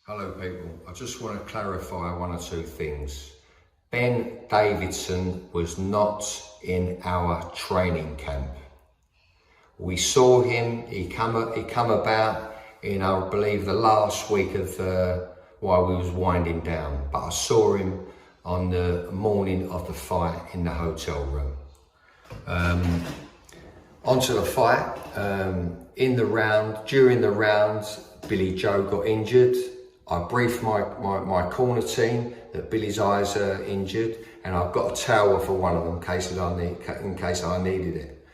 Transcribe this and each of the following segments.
Hello people, I just want to clarify one or two things. Ben Davidson was not in our training camp. We saw him, he come about in, I believe, the last week of while we was winding down, but I saw him on the morning of the fight in the hotel room. Onto the fight, during the round, Billy Joe got injured. I briefed my corner team that Billy's eyes are injured, and I've got a towel for one of them in case I needed it.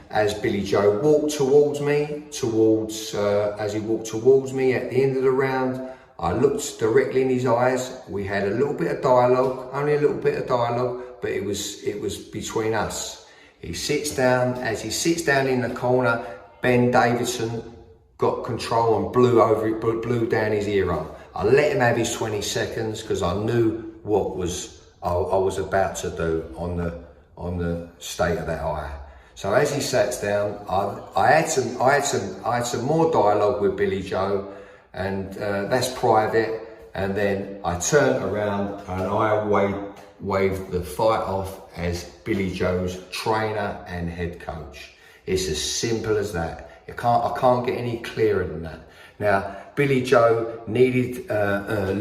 As Billy Joe walked towards me, as he walked towards me at the end of the round, I looked directly in his eyes. We had a little bit of dialogue, only a little bit of dialogue, but it was between us. He sits down. As he sits down in the corner, Ben Davidson got control and blew down his ear up. I let him have his 20 seconds because I knew what I was about to do on the state of that eye. So as he sat down, I had some more dialogue with Billy Joe, and that's private. And then I turned around and I waved the fight off as Billy Joe's trainer and head coach. It's as simple as that. I can't get any clearer than that. Now, Billy Joe needed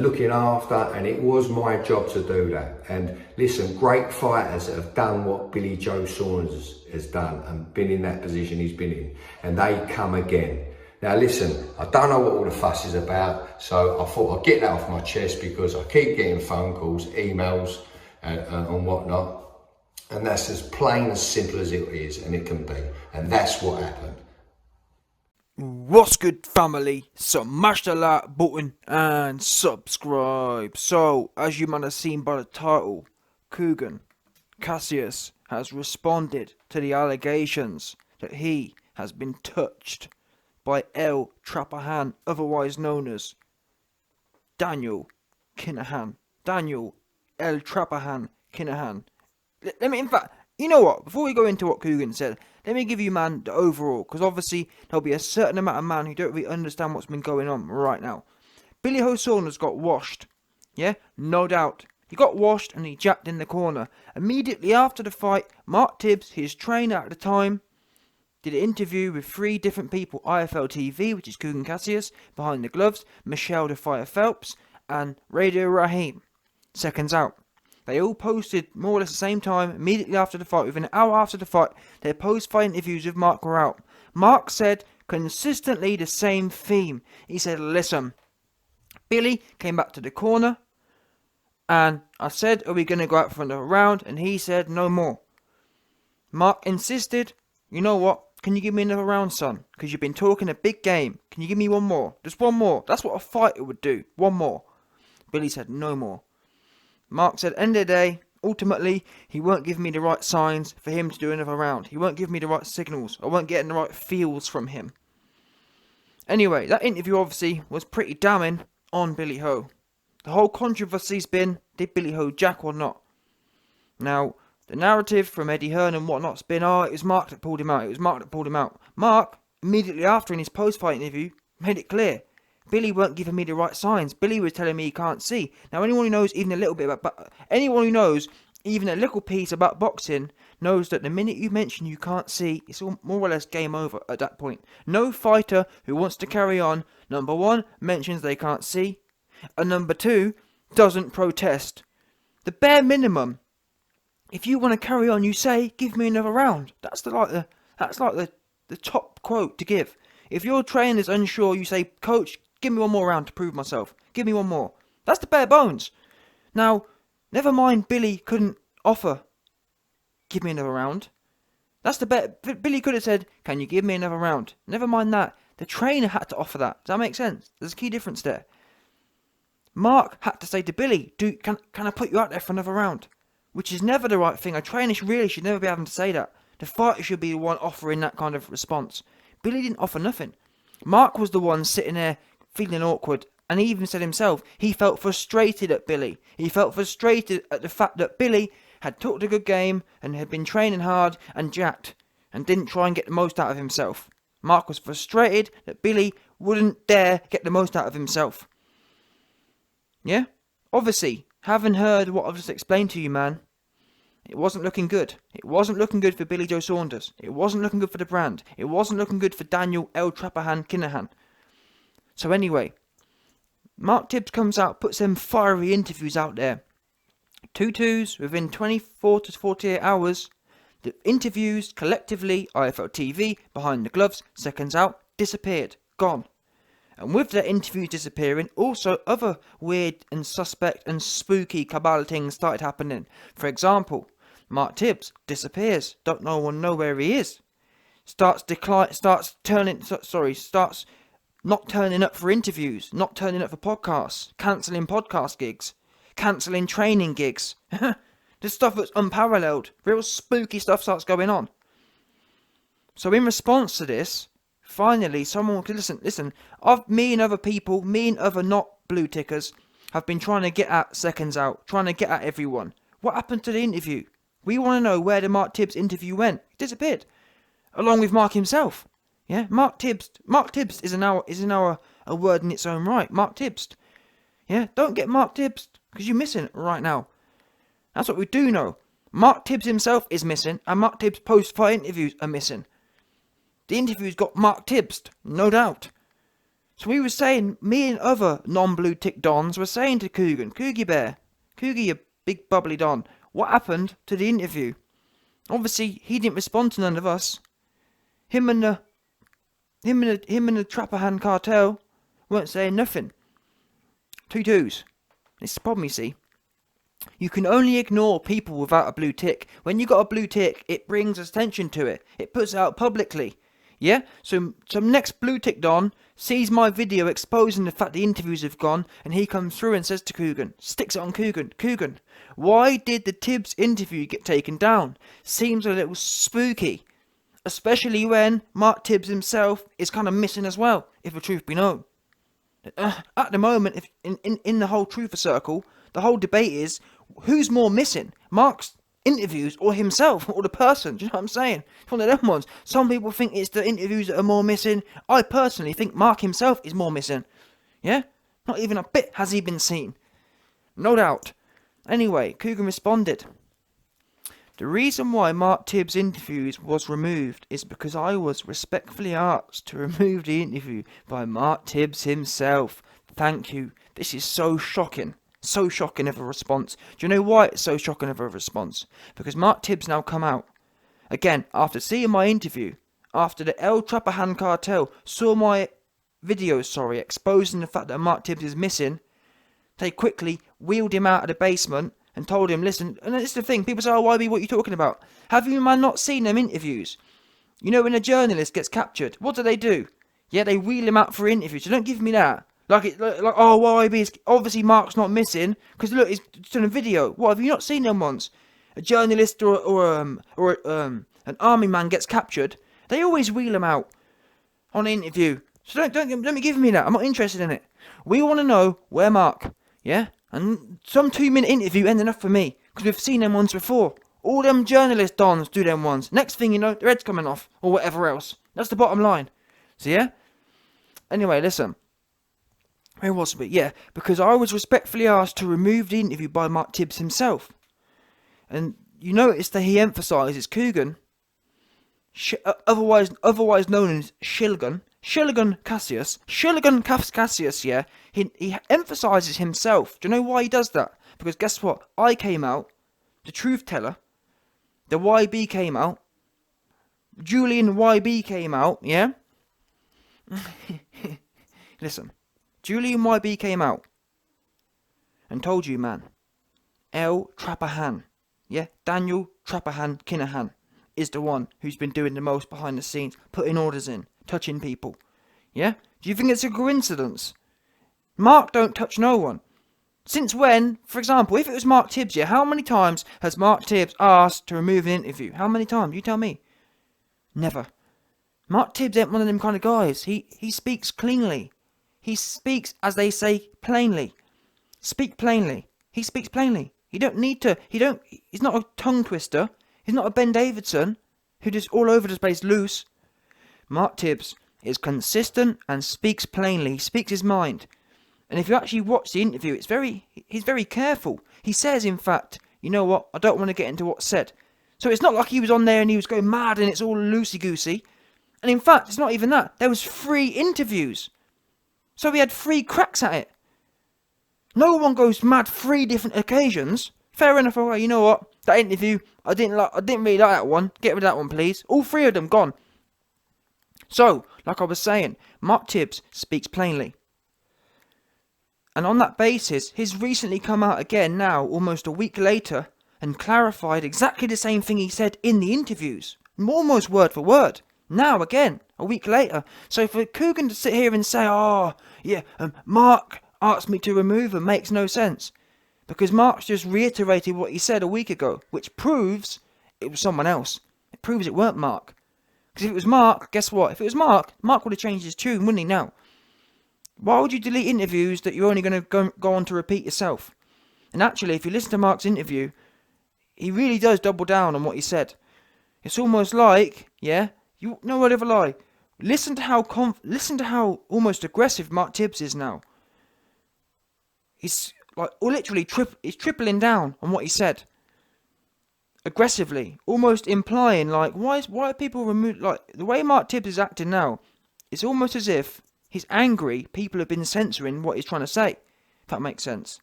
looking after, and it was my job to do that. And listen, great fighters have done what Billy Joe Saunders has done and been in that position he's been in, and they come again. Now listen, I don't know what all the fuss is about, so I thought I'd get that off my chest because I keep getting phone calls, emails, and whatnot. And that's as plain, as simple as it is, and it can be. And that's what happened. What's good, family? Smash the like button and subscribe. So, as you might have seen by the title, Kugan Cassius has responded to the allegations that he has been touched by MTK-TRAPAHAN, otherwise known as Daniel Kinahan. Daniel MTK-TRAPAHAN Kinahan. Let me, in fact, you know what? Before we go into what Kugan said, let me give you, man, the overall, because obviously there'll be a certain amount of man who don't really understand what's been going on right now. Billy Saunders got washed. Yeah, no doubt. He got washed and he jacked in the corner. Immediately after the fight, Mark Tibbs, his trainer at the time, did an interview with 3 different people. IFL TV, which is Kugan Cassius, Behind the Gloves, Michelle the Fire Phelps, and Radio Raheem, seconds out. They all posted more or less the same time, immediately after the fight. Within an hour after the fight, their post-fight interviews with Mark were out. Mark said consistently the same theme. He said, listen, Billy came back to the corner, and I said, are we going to go out for another round? And he said, no more. Mark insisted, you know what? Can you give me another round, son? Because you've been talking a big game. Can you give me one more? Just one more. That's what a fighter would do. One more. Billy said, no more. Mark said, end of the day, ultimately, he won't give me the right signs for him to do another round. He won't give me the right signals. I won't get the right feels from him. Anyway, that interview obviously was pretty damning on Billy Ho. The whole controversy's been, did Billy Ho jack or not? Now, the narrative from Eddie Hearn and whatnot's been, it was Mark that pulled him out. It was Mark that pulled him out. Mark, immediately after in his post-fight interview, made it clear. Billy weren't giving me the right signs. Billy was telling me he can't see. Now, anyone who knows even a little bit about, anyone who knows even a little piece about boxing knows that the minute you mention you can't see, it's all more or less game over at that point. No fighter who wants to carry on, number 1, mentions they can't see, and number 2, doesn't protest. The bare minimum. If you want to carry on, you say, give me another round. That's the top quote to give. If your trainer's unsure, you say, coach, give me one more round to prove myself. Give me one more. That's the bare bones. Now, never mind Billy couldn't offer, give me another round. That's the bare... Billy could have said, can you give me another round? Never mind that. The trainer had to offer that. Does that make sense? There's a key difference there. Mark had to say to Billy, can I put you out there for another round? Which is never the right thing. A trainer really should never be having to say that. The fighter should be the one offering that kind of response. Billy didn't offer nothing. Mark was the one sitting there feeling awkward, and he even said himself he felt frustrated at Billy. He felt frustrated at the fact that Billy had talked a good game and had been training hard and jacked and didn't try and get the most out of himself. Mark was frustrated that Billy wouldn't dare get the most out of himself. Yeah? Obviously, having heard what I've just explained to you, man, it wasn't looking good. It wasn't looking good for Billy Joe Saunders. It wasn't looking good for the brand. It wasn't looking good for Daniel El Trapahan Kinahan. So anyway, Mark Tibbs comes out, puts them fiery interviews out there. 2-2s within 24 to 48 hours. The interviews collectively, IFL TV, behind the gloves, seconds out, disappeared, gone. And with their interviews disappearing, also other weird and suspect and spooky cabal things started happening. For example, Mark Tibbs disappears, don't no one know where he is. Starts not turning up for interviews, not turning up for podcasts, cancelling podcast gigs, cancelling training gigs. This stuff that's unparalleled. Real spooky stuff starts going on. So in response to this, finally someone could listen, me and other people, me and other not blue tickers, have been trying to get at seconds out, trying to get at everyone. What happened to the interview? We want to know where the Mark Tibbs interview went. It disappeared. Along with Mark himself. Yeah, Mark Tibbs is now a word in its own right. Mark Tibbs. Yeah, don't get Mark Tibbs, because you're missing right now. That's what we do know. Mark Tibbs himself is missing, and Mark Tibbs' post-fight interviews are missing. The interviews got Mark Tibbs, no doubt. So we were saying, me and other non-blue tick dons were saying to Coogan, Coogie Bear, Coogie, you big bubbly don, what happened to the interview? Obviously, he didn't respond to none of us. Him and the Trapahan cartel weren't saying nothing. 2-2s. It's the problem, you see. You can only ignore people without a blue tick. When you got a blue tick, it brings attention to it. It puts it out publicly. Yeah? So some next blue tick don sees my video exposing the fact the interviews have gone, and he comes through and says to Coogan, sticks it on Coogan, Coogan, why did the Tibbs interview get taken down? Seems a little spooky. Especially when Mark Tibbs himself is kind of missing as well, if the truth be known. At the moment, if in the whole truther circle, the whole debate is, who's more missing? Mark's interviews or himself, or the person? Do you know what I'm saying? It's one of them ones. Some people think it's the interviews that are more missing. I personally think Mark himself is more missing. Yeah? Not even a bit has he been seen. No doubt. Anyway, Coogan responded. The reason why Mark Tibbs' interviews was removed is because I was respectfully asked to remove the interview by Mark Tibbs himself. Thank you. This is so shocking. So shocking of a response. Do you know why it's so shocking of a response? Because Mark Tibbs now come out. Again, after seeing my interview, after the El Trapahan cartel saw my video, exposing the fact that Mark Tibbs is missing, they quickly wheeled him out of the basement and told him, listen, and it's the thing, people say, oh, YB, what are you talking about? Have you, man, not seen them interviews? You know, when a journalist gets captured, what do? Yeah, they wheel him out for interviews, so don't give me that. Like, oh, YB, obviously Mark's not missing, because look, he's done a video. What, have you not seen them once? A journalist or an army man gets captured, they always wheel him out on an interview. So don't me give me that, I'm not interested in it. We want to know where Mark, yeah? And some 2-minute interview ain't enough for me, because we've seen them ones before. All them journalist dons do them ones. Next thing you know, their head's coming off, or whatever else. That's the bottom line. So yeah? Anyway, listen. Where was we? Yeah, because I was respectfully asked to remove the interview by Mark Tibbs himself. And you notice that he emphasises Coogan, otherwise known as Shilligan Cassius, yeah, he emphasises himself. Do you know why he does that? Because guess what? I came out, the truth teller, the YB came out, Julian YB came out, yeah? Listen, Julian YB came out and told you, man, El Trapahan, yeah, Daniel Trapahan Kinahan is the one who's been doing the most behind the scenes, putting orders in, touching people. Yeah? Do you think it's a coincidence? Mark don't touch no one. Since when, for example, if it was Mark Tibbs, yeah, how many times has Mark Tibbs asked to remove an interview? How many times? You tell me. Never. Mark Tibbs ain't one of them kind of guys. He speaks cleanly. He speaks, as they say, plainly. Speak plainly. He speaks plainly. He's not a tongue twister. He's not a Ben Davidson who just all over the place loose. Mark Tibbs is consistent and speaks plainly. He speaks his mind. And if you actually watch the interview, he's very careful. He says, in fact, you know what, I don't want to get into what's said. So it's not like he was on there and he was going mad and it's all loosey-goosey. And in fact, it's not even that. There was 3 interviews. So he had 3 cracks at it. No one goes mad 3 different occasions. Fair enough, alright, you know what? That interview, I didn't really like that one. Get rid of that one, please. All 3 of them gone. So, like I was saying, Mark Tibbs speaks plainly. And on that basis, he's recently come out again now, almost a week later, and clarified exactly the same thing he said in the interviews. Almost word for word. Now again, a week later. So for Coogan to sit here and say, oh, yeah, Mark asked me to remove him makes no sense. Because Mark's just reiterated what he said a week ago, which proves it was someone else. It proves it weren't Mark. Because if it was Mark, guess what? If it was Mark would have changed his tune, wouldn't he now? Why would you delete interviews that you're only going to go on to repeat yourself? And actually, if you listen to Mark's interview, he really does double down on what he said. It's almost like, yeah, you no word of a lie. Listen to how almost aggressive Mark Tibbs is now. He's like literally he's tripling down on what he said. Aggressively, almost implying like why are people removed? Like the way Mark Tibbs is acting now, it's almost as if he's angry people have been censoring what he's trying to say, if that makes sense.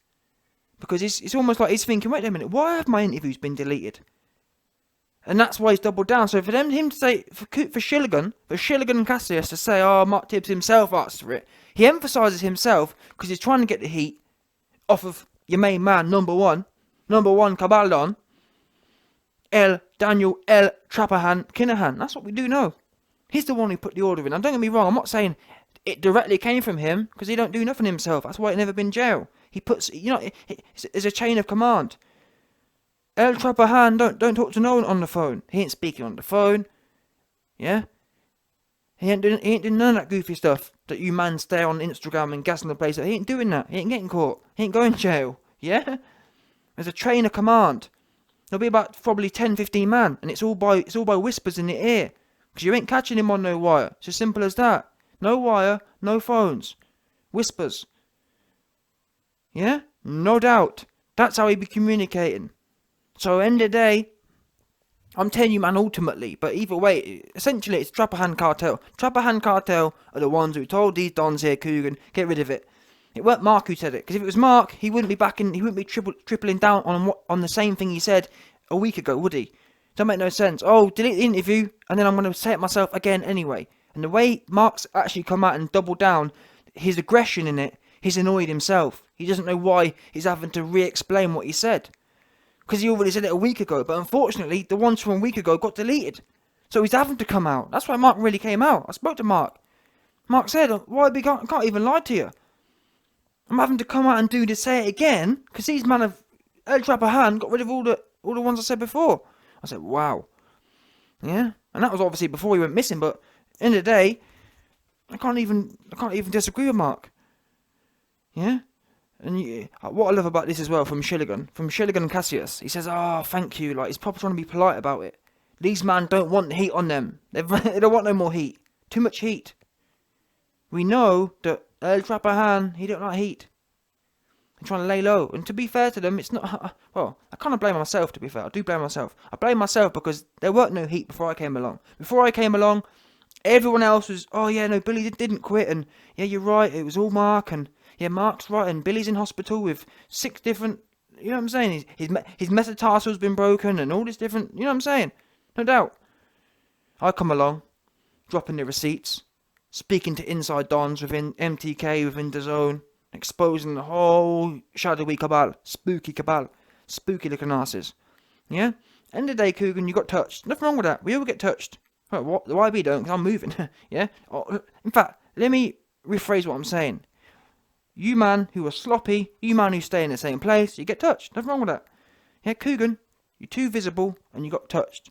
Because it's almost like he's thinking, wait a minute, why have my interviews been deleted? And that's why he's doubled down. So for him to say, for Shilligan and Cassius to say, oh, Mark Tibbs himself asked for it, he emphasises himself because he's trying to get the heat off of your main man, number one Cabaldon, Daniel Trapahan Kinahan. That's what we do know. He's the one who put the order in. And don't get me wrong, I'm not saying it directly came from him, because he don't do nothing himself. That's why he never been in jail. He puts, it's a chain of command. Trapahan don't talk to no one on the phone. He ain't speaking on the phone. Yeah? He ain't doing none of that goofy stuff that you man stay on Instagram and gassing the place. He ain't doing that. He ain't getting caught. He ain't going to jail. Yeah? There's a chain of command. There'll be about probably 10, 15 man, and it's all by whispers in the ear. Because you ain't catching him on no wire. It's as simple as that. No wire, no phones. Whispers. Yeah? No doubt. That's how he be communicating. So end of the day, I'm telling you, man, ultimately, but either way, essentially it's Trapahan Cartel. Trapahan Cartel are the ones who told these dons here, Coogan, get rid of it. It weren't Mark who said it, because if it was Mark, he wouldn't be tripling down on the same thing he said a week ago, would he? Don't make no sense. Oh, delete the interview, and then I'm going to say it myself again anyway. And the way Mark's actually come out and doubled down his aggression in it, he's annoyed himself. He doesn't know why he's having to re-explain what he said. Because he already said it a week ago, but unfortunately, the ones from a week ago got deleted. So he's having to come out. That's why Mark really came out. I spoke to Mark. Mark said, why I can't even lie to you. I'm having to come out and say it again, because these man of Trapahan got rid of all the ones I said before. I said, wow. Yeah? And that was obviously before he went missing, but end of the day, I can't even disagree with Mark. Yeah? And what I love about this as well from Shilligan and Cassius, he says, oh, thank you, like he's probably trying to be polite about it. These man don't want heat on them. They don't want no more heat. Too much heat. We know that Trapahan, he don't like heat. They're trying to lay low. And to be fair to them, it's not, well, I kind of blame myself, to be fair. I do blame myself. I blame myself because there weren't no heat before I came along. Before I came along, everyone else was, oh yeah, no, Billy didn't quit, and yeah, you're right, it was all Mark, and yeah, Mark's right, and Billy's in hospital with 6 different, you know what I'm saying, his metatarsal's been broken, and all this different, you know what I'm saying, no doubt. I come along, dropping the receipts, speaking to inside dons within MTK, within the zone, exposing the whole shadowy cabal, spooky looking asses, yeah? End of the day, Coogan, you got touched, nothing wrong with that, we all get touched. Well, what? The YB don't, because I'm moving, yeah? In fact, let me rephrase what I'm saying. You man who are sloppy, you man who stay in the same place, you get touched. Nothing wrong with that. Yeah, Coogan, you're too visible and you got touched.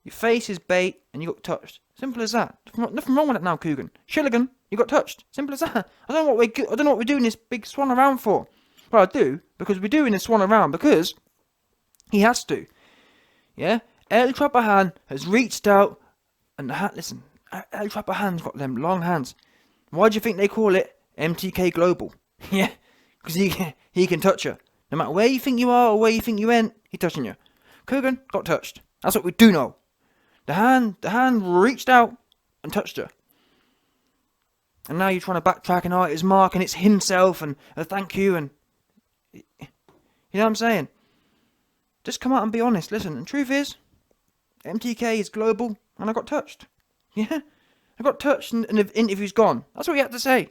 Your face is bait and you got touched. Simple as that. Nothing wrong with that now, Coogan. Shilligan, you got touched. Simple as that. I don't know what we're doing this big swan around for. Well, I do, because we're doing this swan around because he has to. Yeah? El Trapahan has reached out and listen, El Trapahan's got them long hands. Why do you think they call it MTK Global? Yeah, because he can touch you. No matter where you think you are or where you think you went, he's touching you. Coogan got touched. That's what we do know. The hand reached out and touched her. And now you're trying to backtrack and it's Mark and it's himself and thank you and... You know what I'm saying? Just come out and be honest. Listen, the truth is, MTK is global and I got touched. Yeah? I got touched and the interview's gone. That's what you had to say.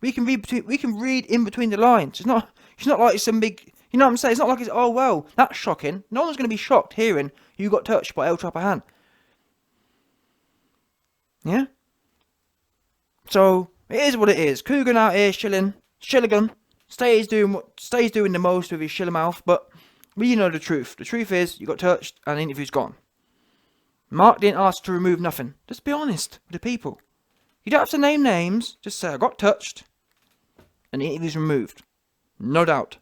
We can read in between the lines. It's not like it's some big... You know what I'm saying? It's not like it's, oh, well, that's shocking. No one's going to be shocked hearing you got touched by El-TRAPAHAN. Yeah? So, it is what it is. Coogan out here Shilligan, stays doing the most with his shiller mouth, but we know the truth. The truth is, you got touched and the interview's gone. Mark didn't ask to remove nothing. Just be honest with the people. You don't have to name names, just say I got touched and the interview's removed. No doubt.